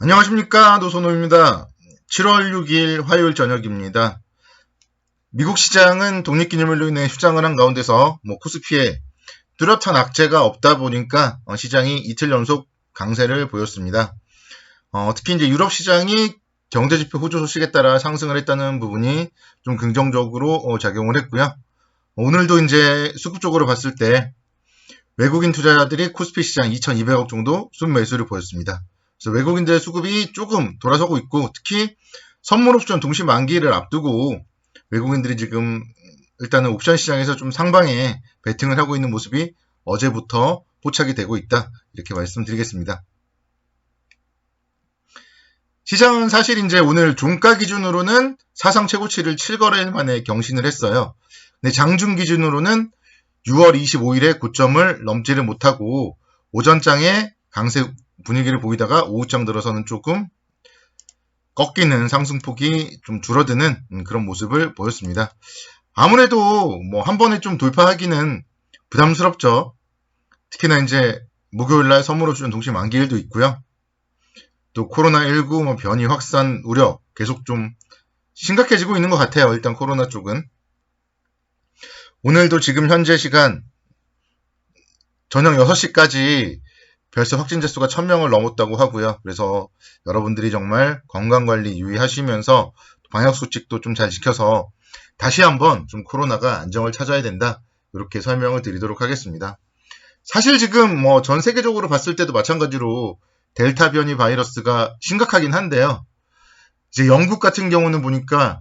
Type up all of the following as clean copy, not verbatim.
안녕하십니까, 노선호입니다. 7월 6일 화요일 저녁입니다. 미국 시장은 독립기념일로 인해 휴장을 한 가운데서 코스피에 뚜렷한 악재가 없다 보니까 시장이 이틀 연속 강세를 보였습니다. 특히 이제 유럽 시장이 경제지표 호조 소식에 따라 상승을 했다는 부분이 좀 긍정적으로 작용을 했고요. 오늘도 이제 수급 쪽으로 봤을 때 외국인 투자자들이 코스피 시장 2,200억 정도 순매수를 보였습니다. 그래서 외국인들의 수급이 조금 돌아서고 있고, 특히 선물 옵션 동시 만기를 앞두고 외국인들이 지금 일단은 옵션 시장에서 좀 상방에 베팅을 하고 있는 모습이 어제부터 포착이 되고 있다, 이렇게 말씀드리겠습니다. 시장은 사실 이제 오늘 종가 기준으로는 사상 최고치를 7거래일 만에 경신을 했어요. 근데 장중 기준으로는 6월 25일에 고점을 넘지를 못하고 오전장에 강세 분위기를 보이다가 오후장 들어서는 조금 꺾이는 상승폭이 좀 줄어드는 그런 모습을 보였습니다. 아무래도 한 번에 좀 돌파하기는 부담스럽죠. 특히나 이제 목요일날 선물 옵션 동시 만기일도 있고요. 또 코로나19 변이 확산 우려 계속 좀 심각해지고 있는 것 같아요. 일단 코로나 쪽은. 오늘도 지금 현재 시간 저녁 6시까지 벌써 확진자 수가 1000명을 넘었다고 하고요. 그래서 여러분들이 정말 건강관리 유의하시면서 방역수칙도 좀 잘 지켜서 다시 한번 좀 코로나가 안정을 찾아야 된다, 이렇게 설명을 드리도록 하겠습니다. 사실 지금 전 세계적으로 봤을 때도 마찬가지로 델타 변이 바이러스가 심각하긴 한데요. 이제 영국 같은 경우는 보니까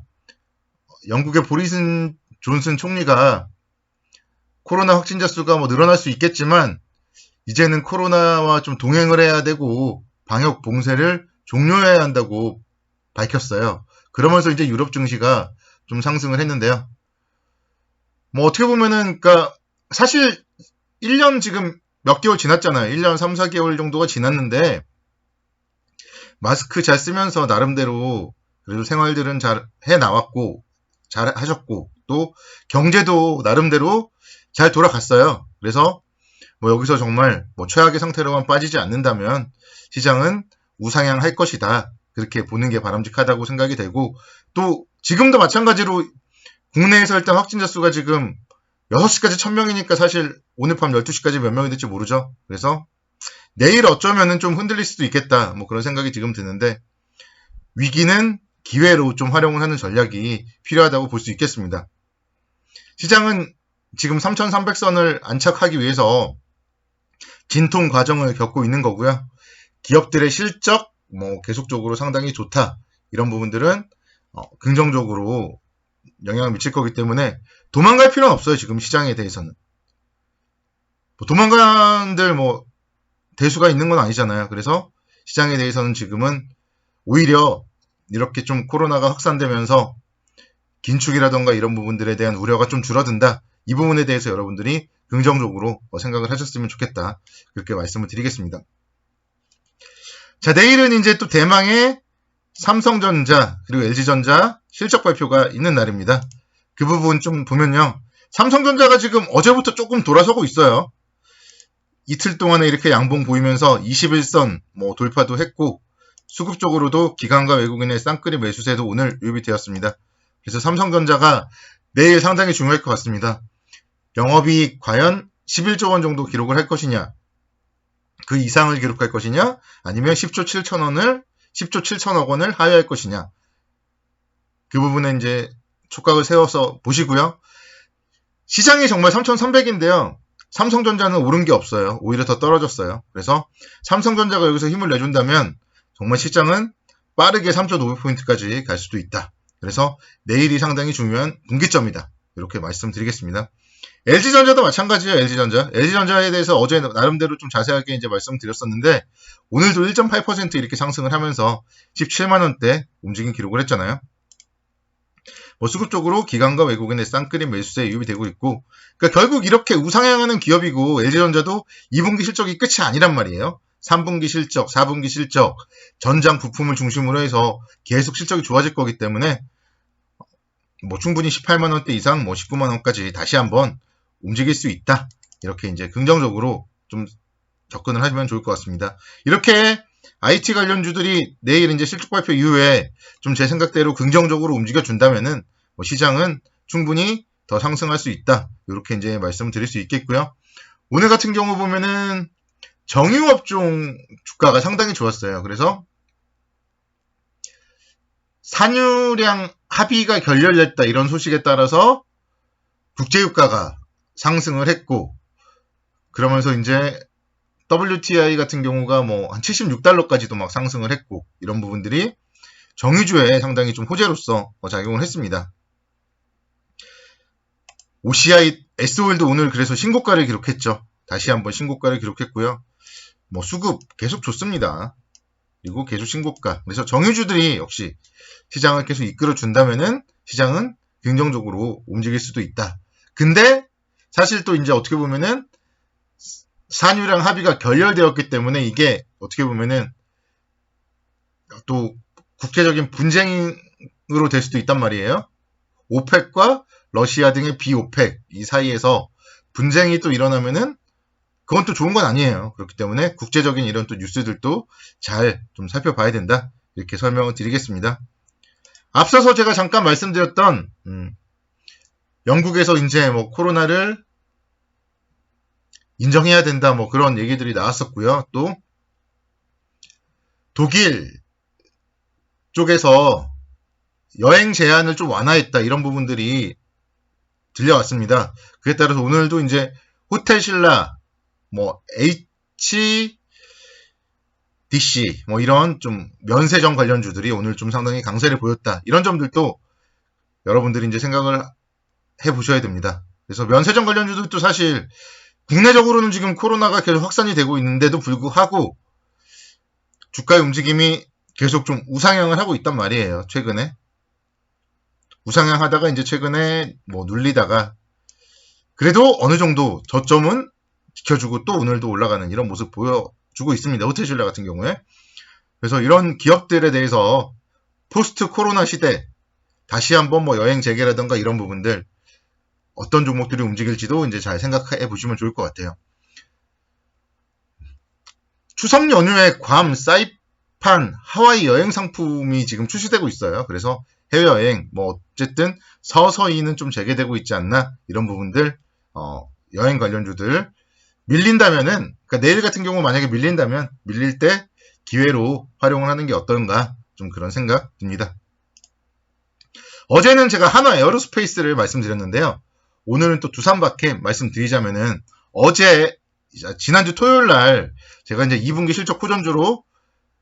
영국의 보리스 존슨 총리가 코로나 확진자 수가 늘어날 수 있겠지만 이제는 코로나와 좀 동행을 해야 되고 방역 봉쇄를 종료해야 한다고 밝혔어요. 그러면서 이제 유럽 증시가 좀 상승을 했는데요. 어떻게 보면은, 사실 1년 지금 몇 개월 지났잖아요. 1년 3, 4개월 정도가 지났는데, 마스크 잘 쓰면서 나름대로 그래도 생활들은 잘 해 나왔고, 잘 하셨고, 또 경제도 나름대로 잘 돌아갔어요. 그래서 여기서 정말 최악의 상태로만 빠지지 않는다면 시장은 우상향 할 것이다, 그렇게 보는 게 바람직하다고 생각이 되고, 또 지금도 마찬가지로 국내에서 일단 확진자 수가 지금 6시까지 1000명이니까 사실 오늘 밤 12시까지 몇 명이 될지 모르죠. 그래서 내일 어쩌면은 좀 흔들릴 수도 있겠다, 그런 생각이 지금 드는데, 위기는 기회로 좀 활용을 하는 전략이 필요하다고 볼 수 있겠습니다. 시장은 지금 3300선을 안착하기 위해서 진통 과정을 겪고 있는 거고요. 기업들의 실적 계속적으로 상당히 좋다, 이런 부분들은 긍정적으로 영향을 미칠 거기 때문에 도망갈 필요는 없어요. 지금 시장에 대해서는 도망간들 대수가 있는 건 아니잖아요. 그래서 시장에 대해서는 지금은 오히려 이렇게 좀 코로나가 확산되면서 긴축이라던가 이런 부분들에 대한 우려가 좀 줄어든다, 이 부분에 대해서 여러분들이 긍정적으로 생각을 하셨으면 좋겠다, 그렇게 말씀을 드리겠습니다. 자, 내일은 이제 또 대망의 삼성전자 그리고 LG전자 실적 발표가 있는 날입니다. 그 부분 좀 보면요, 삼성전자가 지금 어제부터 조금 돌아서고 있어요. 이틀 동안에 이렇게 양봉 보이면서 21선 돌파도 했고, 수급적으로도 기관과 외국인의 쌍끌이 매수세도 오늘 유입이 되었습니다. 그래서 삼성전자가 내일 상당히 중요할 것 같습니다. 영업이익 과연 11조 원 정도 기록을 할 것이냐, 그 이상을 기록할 것이냐, 아니면 10조 7천억 원을 하회할 것이냐, 그 부분에 이제 촉각을 세워서 보시고요. 시장이 정말 3,300인데요. 삼성전자는 오른 게 없어요. 오히려 더 떨어졌어요. 그래서 삼성전자가 여기서 힘을 내준다면 정말 시장은 빠르게 3.5%까지 갈 수도 있다. 그래서 내일이 상당히 중요한 분기점이다, 이렇게 말씀드리겠습니다. LG전자도 마찬가지예요. LG전자에 대해서 어제 나름대로 좀 자세하게 이제 말씀드렸었는데, 오늘도 1.8% 이렇게 상승을 하면서 17만원대 움직임 기록을 했잖아요. 수급적으로 기관과 외국인의 쌍끌이 매수세에 유입이 되고 있고, 결국 이렇게 우상향하는 기업이고, LG전자도 2분기 실적이 끝이 아니란 말이에요. 3분기 실적, 4분기 실적, 전장 부품을 중심으로 해서 계속 실적이 좋아질 거기 때문에 충분히 18만원대 이상 19만원까지 다시 한번 움직일 수 있다, 이렇게 이제 긍정적으로 좀 접근을 하시면 좋을 것 같습니다. 이렇게 IT 관련주들이 내일 이제 실적 발표 이후에 좀 제 생각대로 긍정적으로 움직여준다면은 뭐 시장은 충분히 더 상승할 수 있다. 이렇게 이제 말씀을 드릴 수 있겠고요. 오늘 같은 경우 보면은 정유업종 주가가 상당히 좋았어요. 그래서 산유량 합의가 결렬됐다 이런 소식에 따라서 국제유가가 상승을 했고, 그러면서 이제 WTI 같은 경우가 뭐 한 76달러까지도 막 상승을 했고, 이런 부분들이 정유주에 상당히 좀 호재로서 작용을 했습니다. OCI, S-오일도 오늘 그래서 신고가를 기록했죠. 다시 한번 신고가를 기록했고요. 뭐 수급 계속 좋습니다. 그리고 계속 신고가. 그래서 정유주들이 역시 시장을 계속 이끌어 준다면은 시장은 긍정적으로 움직일 수도 있다. 근데 사실 또 이제 어떻게 보면은 산유량 합의가 결렬되었기 때문에 이게 어떻게 보면은 또 국제적인 분쟁으로 될 수도 있단 말이에요. 오펙과 러시아 등의 비오펙 이 사이에서 분쟁이 또 일어나면은 그건 또 좋은 건 아니에요. 그렇기 때문에 국제적인 이런 또 뉴스들도 잘 좀 살펴봐야 된다. 이렇게 설명을 드리겠습니다. 앞서서 제가 잠깐 말씀드렸던 영국에서 이제 뭐 코로나를 인정해야 된다 뭐 그런 얘기들이 나왔었고요. 또 독일 쪽에서 여행 제한을 좀 완화했다 이런 부분들이 들려왔습니다. 그에 따라서 오늘도 이제 호텔신라 뭐 HDC 뭐 이런 좀 면세점 관련주들이 오늘 좀 상당히 강세를 보였다. 이런 점들도 여러분들이 이제 생각을 해보셔야 됩니다. 그래서 면세점 관련주들도 사실 국내적으로는 지금 코로나가 계속 확산이 되고 있는데도 불구하고 주가의 움직임이 계속 좀 우상향을 하고 있단 말이에요. 최근에. 우상향 하다가 이제 최근에 뭐 눌리다가 그래도 어느 정도 저점은 지켜주고 또 오늘도 올라가는 이런 모습 보여주고 있습니다. 호텔신라 같은 경우에. 그래서 이런 기업들에 대해서 포스트 코로나 시대 다시 한번 뭐 여행 재개라든가 이런 부분들 어떤 종목들이 움직일지도 이제 잘 생각해 보시면 좋을 것 같아요. 추석 연휴에 괌, 사이판, 하와이 여행 상품이 지금 출시되고 있어요. 그래서 해외여행, 뭐 어쨌든 서서히는 좀 재개되고 있지 않나 이런 부분들, 여행 관련주들 밀린다면은, 그러니까 내일 같은 경우 만약에 밀린다면 밀릴 때 기회로 활용을 하는 게 어떤가 좀 그런 생각 듭니다. 어제는 제가 한화 에어로스페이스를 말씀드렸는데요. 오늘은 또 두산바캠 말씀드리자면은 어제 지난주 토요일 날 제가 이제 2분기 실적 호전주로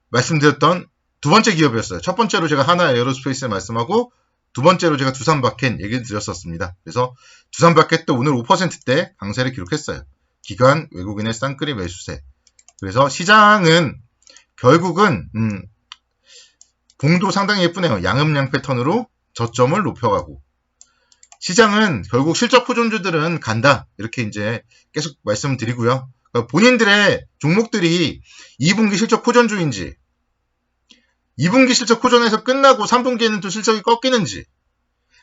말씀드렸던 두 번째 기업이었어요. 첫 번째로 제가 한화 에어로스페이스 말씀하고 두 번째로 제가 두산바캠 얘기를 드렸었습니다. 그래서 두산바캠도 오늘 5%대 강세를 기록했어요. 기관 외국인의 쌍끌이 매수세. 그래서 시장은 결국은 봉도 상당히 예쁘네요. 양음양 패턴으로 저점을 높여가고 시장은 결국 실적 호전주들은 간다. 이렇게 이제 계속 말씀드리고요. 그러니까 본인들의 종목들이 2분기 실적 호전주인지 2분기 실적 호전에서 끝나고 3분기에는 또 실적이 꺾이는지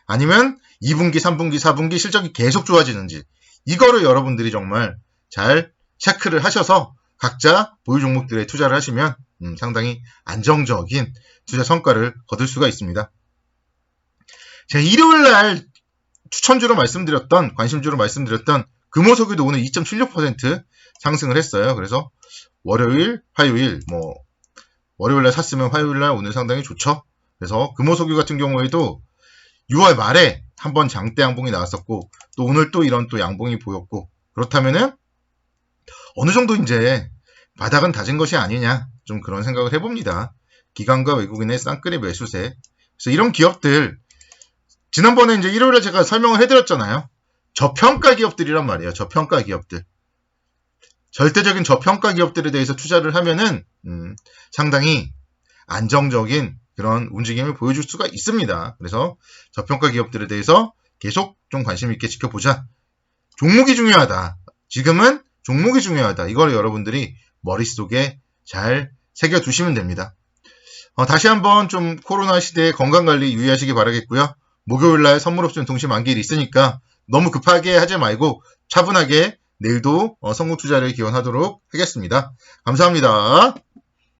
아니면 2분기, 3분기, 4분기 실적이 계속 좋아지는지 이거를 여러분들이 정말 잘 체크를 하셔서 각자 보유 종목들에 투자를 하시면 상당히 안정적인 투자 성과를 거둘 수가 있습니다. 제가 일요일날 추천주로 말씀드렸던 관심주로 말씀드렸던 금호석유도 오늘 2.76% 상승을 했어요. 그래서 월요일, 화요일 뭐 월요일날 샀으면 화요일날 오늘 상당히 좋죠. 그래서 금호석유 같은 경우에도 6월 말에 한번 장대 양봉이 나왔었고 또 오늘 또 이런 또 양봉이 보였고 그렇다면은 어느 정도 이제 바닥은 다진 것이 아니냐 좀 그런 생각을 해봅니다. 기관과 외국인의 쌍끌이 매수세. 그래서 이런 기업들 지난번에 이제 일요일에 제가 설명을 해드렸잖아요. 저평가 기업들이란 말이에요. 저평가 기업들. 절대적인 저평가 기업들에 대해서 투자를 하면은 상당히 안정적인 그런 움직임을 보여줄 수가 있습니다. 그래서 저평가 기업들에 대해서 계속 좀 관심 있게 지켜보자. 종목이 중요하다. 지금은 종목이 중요하다. 이걸 여러분들이 머릿속에 잘 새겨두시면 됩니다. 다시 한번 좀 코로나 시대에 건강관리 유의하시기 바라겠고요. 목요일날 선물 옵션 동시 만기일이 있으니까 너무 급하게 하지 말고 차분하게 내일도 성공 투자를 기원하도록 하겠습니다. 감사합니다.